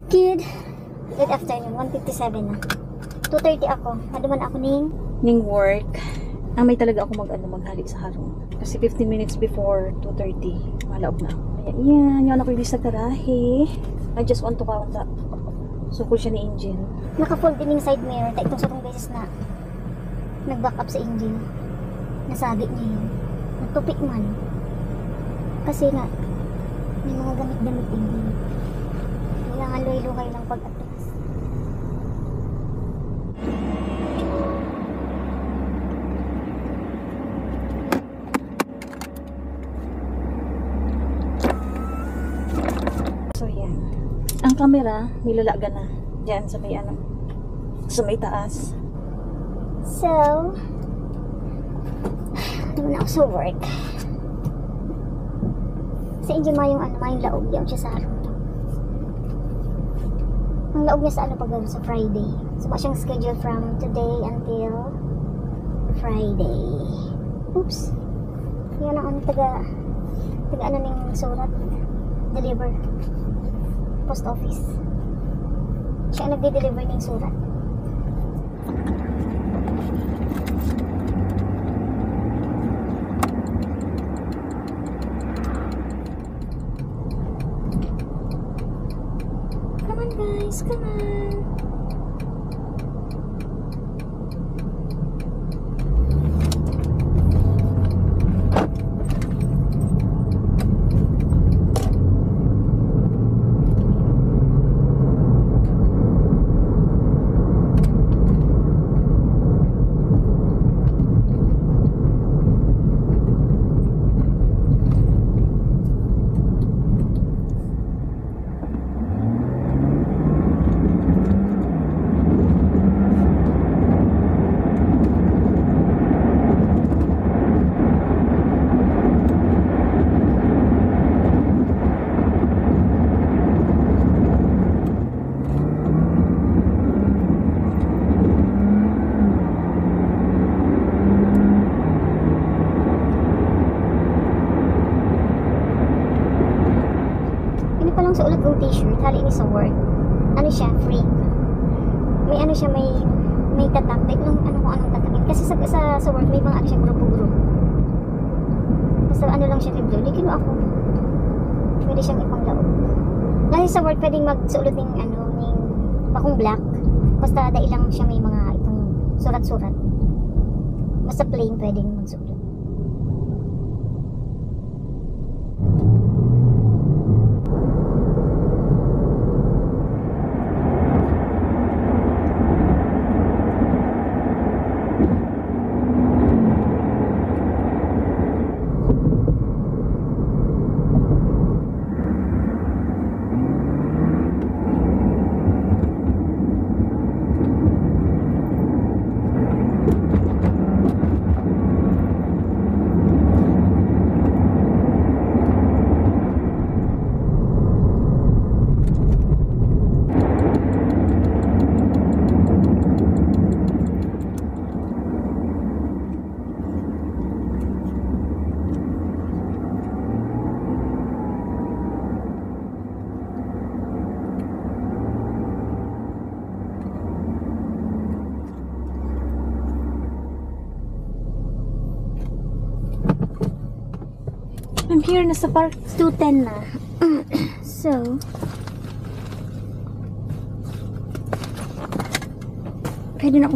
Good afternoon, 1:57 na. 2:30 ako. Naduman ako ning work. May talaga ako maghali sa harong. Kasi 15 minutes before 2:30, malaog na. Ayan, yan ako ibig sa garahe. I just want to count that. Sukol siya ni engine. Naka-fold din yung side mirror. Itong sa beses na nag-back up sa engine. Nasagi niya yun. Nagtupik man. Kasi nga, may mga gamit-gamit din. Kailangan luhay-luhay lang pag-atras. So yan. Ang camera, nilalaga na. Diyan sa may sa may taas. So, naman ako sa work. Sa engine yung laog niya siya sa harap. Ang laog niya sa sa Friday. So, siyang schedule from today until Friday. Oops. Yan ang taga ning surat. Deliver. Post office. Siya ang nagde-deliver ning surat. Come on guys, come on. Sa ulat kong t-shirt, hali ini sa work. Ano siya, free. May siya, may tatak. Like, kung anong tatakin. Kasi sa work, may mga siya, grupo-grupo. Basta lang siya, libro. Di kino ako. Pwede siyang ipanglaog. Kasi sa work, pwedeng magsuulot ng bakong black. Basta dahil lang siya may mga itong surat-surat. Basta plain, pwedeng magsuulot. I'm here na sa park. 2:10 na. So, pwede na ako